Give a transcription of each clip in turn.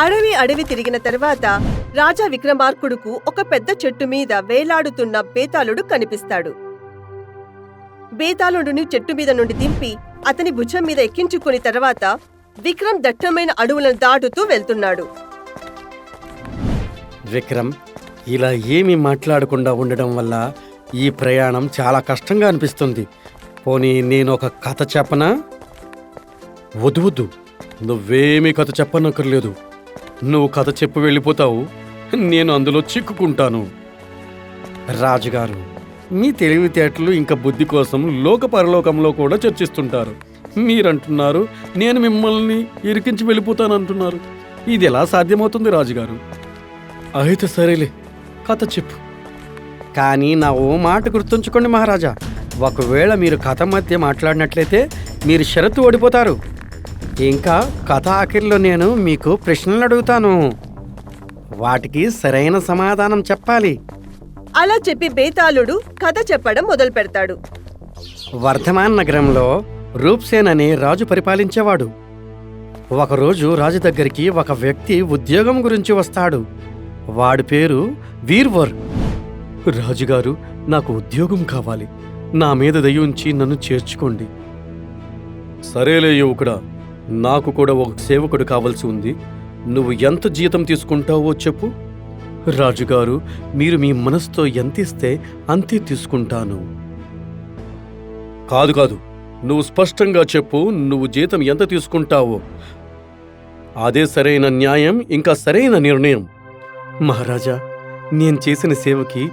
అడవి తిరిగిన తర్వాత రాజా విక్రమార్కుడుకు ఒక పెద్ద చెట్టు మీద వేలాడుతున్న బేతాళుడు కనిపిస్తాడు. బేతాళుడిని చెట్టు మీద నుండి దింపి అతని భుజం మీద ఎక్కించుకుని తర్వాత విక్రమ్ దట్టమైన అడవులను దాటుతూ వెళ్తున్నాడు. విక్రమ్, ఇలా ఏమీ మాట్లాడకుండా ఉండడం వల్ల ఈ ప్రయాణం చాలా కష్టంగా అనిపిస్తుంది. పోనీ నేను ఒక కథ చెప్పనా? వద్దు, నువ్వేమీ కథ చెప్పనక్కర్లేదు. నువ్వు కథ చెప్పి వెళ్ళిపోతావు, నేను అందులో చిక్కుకుంటాను. రాజుగారు, మీ తెలివితేటలు ఇంకా బుద్ధి కోసం లోక పరలోకంలో కూడా చర్చిస్తుంటారు. మీరంటున్నారు నేను మిమ్మల్ని ఇరికించి వెళ్ళిపోతానంటున్నారు. ఇది ఎలా సాధ్యమవుతుంది రాజుగారు? అయితే సరేలే, కథ చెప్పు. కానీ నా ఓ మాట గుర్తుంచుకోండి మహారాజా, ఒకవేళ మీరు కథ మధ్య మాట్లాడినట్లయితే మీరు షరతు ఓడిపోతారు. ఇంకా కథ ఆఖరిలో నేను మీకు ప్రశ్నలు అడుగుతాను, వాటికి సరైన సమాధానం చెప్పాలి. అలా చెప్పి బేతాళుడు కథ చెప్పడం మొదలు పెడతాడు. వర్ధమాన్ నగరంలో రూప్సేన్ అనే రాజు పరిపాలించేవాడు. ఒకరోజు రాజు దగ్గరికి ఒక వ్యక్తి ఉద్యోగం గురించి వస్తాడు. వాడి పేరు వీర్వర్. రాజుగారు, నాకు ఉద్యోగం కావాలి, నా మీద దయ ఉంచి నన్ను చేర్చుకోండి. సరేలే యువకుడా, నాకు కూడా ఒక సేవకుడు కావాల్సి ఉంది. నువ్వు ఎంత జీతం తీసుకుంటావో చెప్పు. రాజుగారు, మీరు మీ మనసుతో ఎంత ఇస్తే అంతే తీసుకుంటాను. కాదు, నువ్వు స్పష్టంగా చెప్పు, నువ్వు జీతం ఎంత తీసుకుంటావో. అదే సరైన న్యాయం, ఇంకా సరైన నిర్ణయం. మహారాజా, నేను చేసిన సేవకి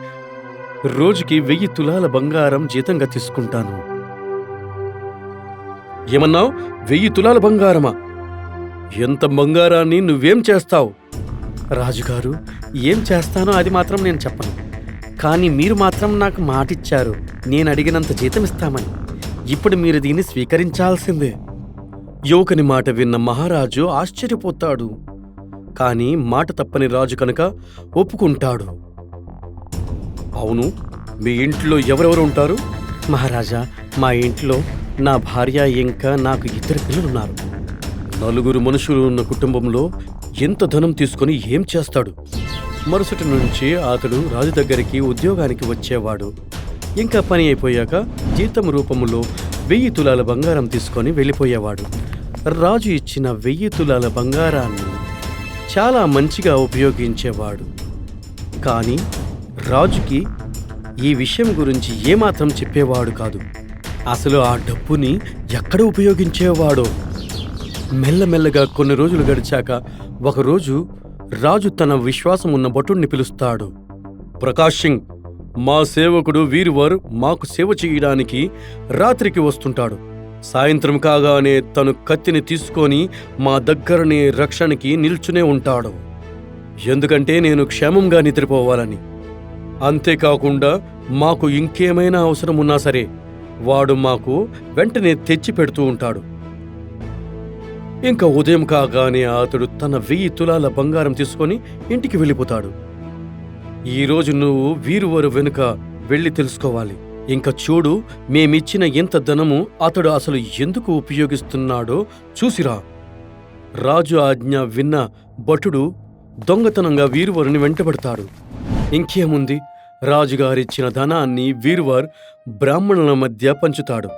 రోజుకి 1000 తులాల బంగారం జీతంగా తీసుకుంటాను. ఏమన్నావు? 1000 తులాల బంగారమా? ఎంత బంగారాన్ని నువ్వేం చేస్తావు? రాజుగారు, ఏం చేస్తానో అది మాత్రం నేను చెప్పను. కానీ మీరు మాత్రం నాకు మాటిచ్చారు, నేను అడిగినంత జీతం ఇస్తామని. ఇప్పుడు మీరు దీన్ని స్వీకరించాల్సిందే. యువకుని మాట విన్న మహారాజు ఆశ్చర్యపోతాడు. కానీ మాట తప్పని రాజు కనుక ఒప్పుకుంటాడు. అవును, మీ ఇంట్లో ఎవరెవరు ఉంటారు? మహారాజా, మా ఇంట్లో నా భార్య ఇంకా నాకు 2 పిల్లలున్నారు. 4 మనుషులు ఉన్న కుటుంబంలో ఎంత ధనం తీసుకుని ఏం చేస్తాడు? మరుసటి నుంచి అతడు రాజు దగ్గరికి ఉద్యోగానికి వచ్చేవాడు. ఇంకా పని అయిపోయాక జీతం రూపంలో 1000 తులాల బంగారం తీసుకొని వెళ్ళిపోయేవాడు. రాజు ఇచ్చిన 1000 తులాల బంగారాన్ని చాలా మంచిగా ఉపయోగించేవాడు. కానీ రాజుకి ఈ విషయం గురించి ఏమాత్రం చెప్పేవాడు కాదు. అసలు ఆ డబ్బుని ఎక్కడ ఉపయోగించేవాడో. మెల్లమెల్లగా కొన్ని రోజులు గడిచాక ఒకరోజు రాజు తన విశ్వాసం ఉన్న భటుణ్ణి పిలుస్తాడు. ప్రకాష్ సింగ్, మా సేవకుడు వీర్వర్ మాకు సేవ చేయడానికి రాత్రికి వస్తుంటాడు. సాయంత్రం కాగానే తను కత్తిని తీసుకొని మా దగ్గరనే రక్షణకి నిల్చునే ఉంటాడు. ఎందుకంటే నేను క్షేమంగా నిద్రపోవాలని. అంతేకాకుండా మాకు ఇంకేమైనా అవసరం ఉన్నా సరే వాడు మాకు వెంటనే తెచ్చి పెడుతూ ఉంటాడు. ఇంకా ఉదయం కాగానే అతడు తన 1000 తులాల బంగారం తీసుకొని ఇంటికి వెళ్ళిపోతాడు. ఈరోజు నువ్వు వీరువరు వెనుక వెళ్ళి తెలుసుకోవాలి. ఇంకా చూడు, మేమిచ్చిన ఎంత ధనము అతడు అసలు ఎందుకు ఉపయోగిస్తున్నాడో చూసిరా. రాజు ఆజ్ఞ విన్న భటుడు దొంగతనంగా వీరువరుని వెంటబడతాడు. ఇంకేముంది, రాజుగారిచ్చిన ధనాన్ని వీర్వర్ బ్రాహ్మణుల మధ్య పంచుతాడు.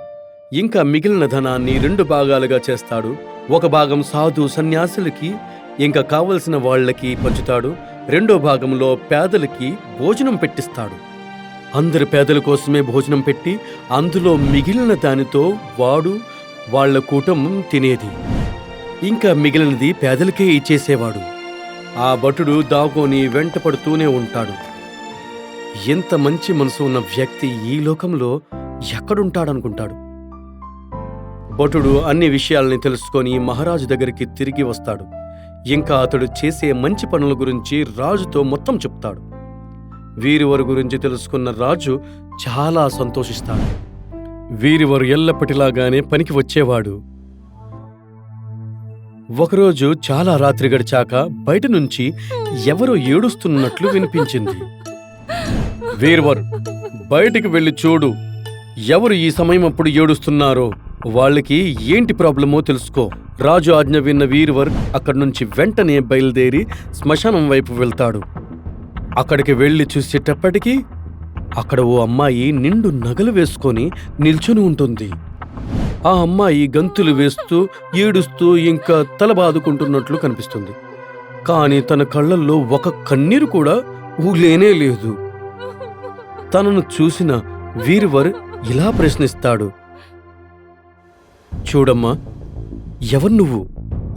ఇంకా మిగిలిన ధనాన్ని 2 భాగాలుగా చేస్తాడు. ఒక భాగం సాధు సన్యాసులకి ఇంకా కావలసిన వాళ్లకి పంచుతాడు. 2వ భాగంలో పేదలకి భోజనం పెట్టిస్తాడు. అందరి పేదల కోసమే భోజనం పెట్టి అందులో మిగిలిన దానితో వాడు వాళ్ల కుటుంబం తినేది. ఇంకా మిగిలినది పేదలకే ఇచ్చేసేవాడు. ఆ భటుడు దాగోని వెంటపడుతూనే ఉంటాడు. ఎంత మంచి మనసు ఉన్న వ్యక్తి ఈ లోకంలో ఎక్కడుంటాడనుకుంటాడు. భటుడు అన్ని విషయాల్ని తెలుసుకొని మహారాజు దగ్గరికి తిరిగి వస్తాడు. ఇంకా అతడు చేసే మంచి పనుల గురించి రాజుతో మొత్తం చెప్తాడు. వీరివరు గురించి తెలుసుకున్న రాజు చాలా సంతోషిస్తాడు. వీరివరు ఎల్లప్పటిలాగానే పనికి వచ్చేవాడు. ఒకరోజు చాలా రాత్రి గడిచాక బయట నుంచి ఎవరో ఏడుస్తున్నట్లు వినిపించింది. వీర్వర్, బయటికి వెళ్ళి చూడు, ఎవరు ఈ సమయం అప్పుడు ఏడుస్తున్నారో వాళ్ళకి ఏంటి ప్రాబ్లమో తెలుసుకో. రాజు ఆజ్ఞ విన్న వీర్వర్ అక్కడి నుంచి వెంటనే బయలుదేరి శ్మశానం వైపు వెళ్తాడు. అక్కడికి వెళ్లి చూసేటప్పటికీ అక్కడ ఓ అమ్మాయి నిండు నగలు వేసుకొని నిల్చుని ఉంటుంది. ఆ అమ్మాయి గంతులు వేస్తూ ఏడుస్తూ ఇంకా తల బాదుకుంటున్నట్లు కనిపిస్తుంది. కాని తన కళ్ళల్లో ఒక కన్నీరు కూడా లేనే లేదు. తనను చూసిన వీర్వర్ ఇలా ప్రశ్నిస్తాడు, చూడమ్మా, ఎవరు నువ్వు?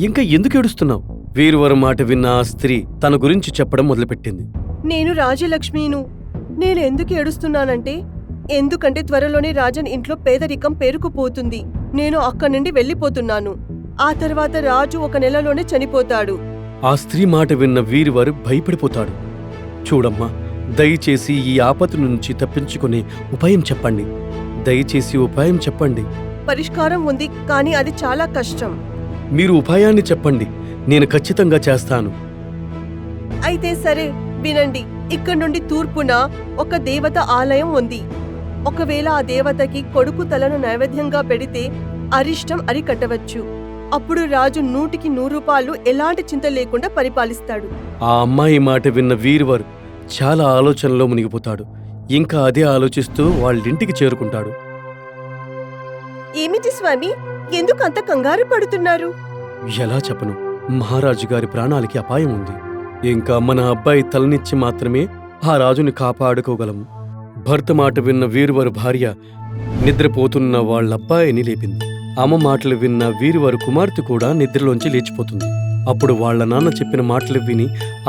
ఇంకా ఎందుకు ఏడుస్తున్నావు? వీర్వర్ మాట విన్న ఆ స్త్రీ తన గురించి చెప్పడం మొదలుపెట్టింది. నేను రాజలక్ష్మిను. నేను ఎందుకు ఏడుస్తున్నానంటే ఎందుకంటే త్వరలోనే రాజన్ ఇంట్లో పేదరికం పేరుకుపోతుంది. నేను అక్కడి నుండి వెళ్ళిపోతున్నాను. ఆ తర్వాత రాజు 1 నెలలోనే చనిపోతాడు. ఆ స్త్రీ మాట విన్న వీర్వర్ భయపడిపోతాడు. చూడమ్మా, దయచేసి ఈ ఆపద నుంచి తప్పించుకునే ఉపాయం చెప్పండి. దయచేసి ఉపాయం చెప్పండి. పరిష్కారం ఉంది, కానీ అది చాలా కష్టం. మీరు ఉపాయాన్ని చెప్పండి, నేను ఖచ్చితంగా చేస్తాను. అయితే సరే వినండి. ఇక్కడి నుండి తూర్పున ఒక దేవత ఆలయం ఉంది. ఒకవేళ ఆ దేవతకి కొడుకు తలను నైవేద్యంగా పెడితే అరిష్టం అరికట్టవచ్చు. అప్పుడు రాజు 100కి 100 రూపాయలు ఎలాంటి చింత లేకుండా పరిపాలిస్తాడు. ఆ అమ్మాయి మాట విన్న వీర్వర్ చాలా ఆలోచనలో మునిగిపోతాడు. ఇంకా అదే ఆలోచిస్తూ వాళ్ళింటికి చేరుకుంటాడు. ఏమిటి స్వామి, ఎందుకు అంత కంగారు పడుతున్నారు? ఎలా చెప్పను, మహారాజు గారి ప్రాణాలకి అపాయం ఉంది. ఇంకా మన అబ్బాయి తలనిచ్చి మాత్రమే ఆ రాజుని కాపాడుకోగలము. భర్త మాట విన్న వీర్వర్ భార్య నిద్రపోతున్న వాళ్ళబ్బాయిని లేపింది. ఆమె మాటలు విన్న వీర్వర్ కుమార్తె కూడా నిద్రలోంచి లేచిపోతుంది. అప్పుడు వాళ్ల నాన్న చెప్పిన మాటలు విని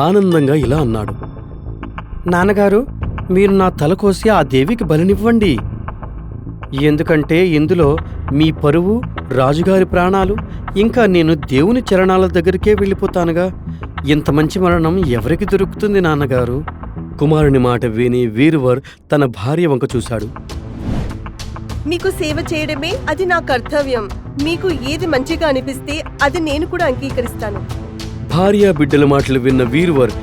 ఆనందంగా ఇలా అన్నాడు, నాన్నగారు, మీరు నా తల కోసి ఆ దేవికి బలినివ్వండి. ఎందుకంటే ఇందులో మీ పరువు, రాజుగారి ప్రాణాలు, ఇంకా నేను దేవుని చరణాల దగ్గరికే వెళ్ళిపోతానుగా. ఇంత మంచి మరణం ఎవరికి దొరుకుతుంది నాన్నగారు? కుమారుని మాట విని వీర్వర్ తన భార్య వంక చూశాడు. మీకు సేవ చేయడమే అది నా కర్తవ్యం. మీకు ఏది మంచిగా అనిపిస్తే అది నేను కూడా అంగీకరిస్తాను. భార్య బిడ్డల మాటలు విన్న వీర్వర్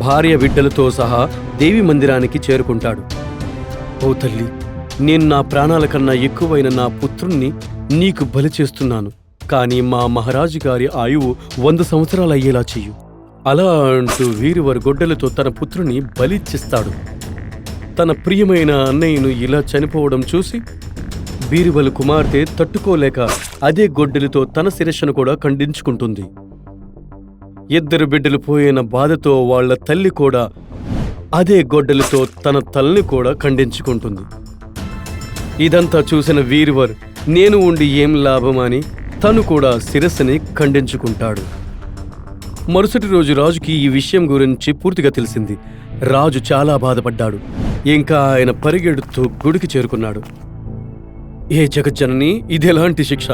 భార్య బిడ్డలతో సహా దేవి మందిరానికి చేరుకుంటాడు. ఓ తల్లి, నేను నా ప్రాణాల కన్నా ఎక్కువైన నా పుత్రుణ్ణి నీకు బలి చేస్తున్నాను. కాని మా మహారాజు గారి ఆయువు 100 సంవత్సరాలు అయ్యేలా చెయ్యు. అలా అంటూ వీర్వర్ గొడ్డలతో తన పుత్రుని బలిచ్చిస్తాడు. తన ప్రియమైన అన్నయ్యను ఇలా చనిపోవడం చూసి బీర్బల్ కుమార్తె తట్టుకోలేక అదే గొడ్డలితో తన శిరస్సును కూడా ఖండించుకుంటుంది. 2 బిడ్డలు పోయిన బాధతో వాళ్ల తల్లి కూడా అదే గొడ్డలితో తన తల్లిని కూడా ఖండించుకుంటుంది. ఇదంతా చూసిన వీర్వర్ నేను ఉండి ఏం లాభమని తను కూడా శిరస్సుని ఖండించుకుంటాడు. మరుసటి రోజు రాజుకి ఈ విషయం గురించి పూర్తిగా తెలిసింది. రాజు చాలా బాధపడ్డాడు. ఇంకా ఆయన పరిగెడుతూ గుడికి చేరుకున్నాడు. ఏ జగజ్జనని, ఇదెలాంటి శిక్ష?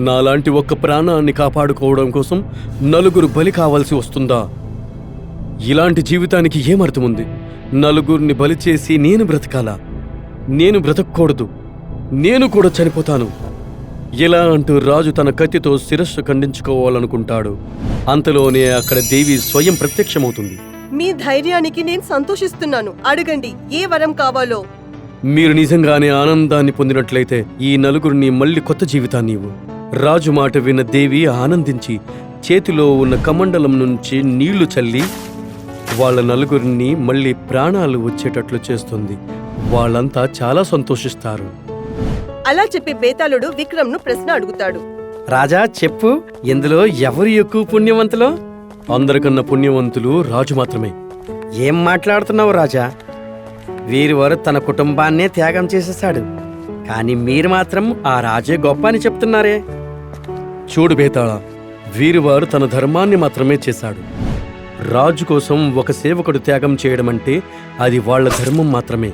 నాలాంటి ఒక్క ప్రాణాన్ని కాపాడుకోవడం కోసం 4 బలి కావాల్సి వస్తుందా? ఇలాంటి జీవితానికి ఏమర్థముంది? 4 బలి చేసి నేను బ్రతకాలా? నేను బ్రతకూడదు, నేను కూడా చనిపోతాను. ఇలా అంటూ రాజు తన కత్తితో శిరస్సు ఖండించుకోవాలనుకుంటాడు. అంతలోనే అక్కడ దేవి స్వయం ప్రత్యక్షమవుతుంది. మీ ధైర్యానికి నేను సంతోషిస్తున్నాను. అడగండి, ఏ వరం కావాలో. మీరు నిజంగానే ఆనందాన్ని పొందినట్లయితే ఈ 4 మళ్ళీ కొత్త జీవితాన్ని ఇవ్వు. రాజు మాట విన్న దేవి ఆనందించి చేతిలో ఉన్న కమండలం నుంచి నీళ్లు చల్లి వాళ్ళ 4 మళ్ళీ ప్రాణాలు వచ్చేటట్లు చేస్తుంది. వాళ్ళంతా చాలా సంతోషిస్తారు. అలా చెప్పి బేతాళుడు విక్రమ్ను ప్రశ్న అడుగుతాడు. రాజా, చెప్పు, ఇందులో ఎవరు ఎక్కువ పుణ్యవంతులో? అందరికన్నా పుణ్యవంతులు రాజు మాత్రమే. ఏం మాట్లాడుతున్నావు రాజా? వీర్వర్ తన కుటుంబాన్నే త్యాగం చేసేశాడు, కానీ మీరు మాత్రం ఆ రాజే గొప్ప అని చెప్తున్నారే. చూడు బేతాళ, వీర్వర్ తన ధర్మాన్ని మాత్రమే చేశాడు. రాజు కోసం ఒక సేవకుడు త్యాగం చేయడం అంటే అది వాళ్ళ ధర్మం మాత్రమే.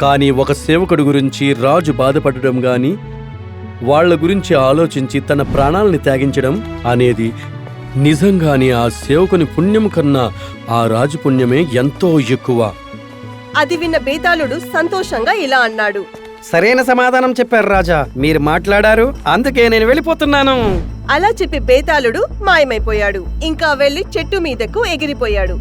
కానీ ఒక సేవకుడు గురించి రాజు బాధపడడం గాని వాళ్ల గురించి ఆలోచించి తన ప్రాణాలని త్యాగించడం అనేది నిజంగానే ఆ సేవకుని పుణ్యం కన్నా ఆ రాజు పుణ్యమే ఎంతో ఎక్కువ. అది విన్న బేతాళుడు సంతోషంగా ఇలా అన్నాడు. సరైన సమాధానం చెప్పారు రాజా, మీరు మాట్లాడారు, అందుకే నేను వెళ్ళిపోతున్నాను. అలా చెప్పి బేతాళుడు మాయమైపోయాడు. ఇంకా వెళ్లి చెట్టు మీదకు ఎగిరిపోయాడు.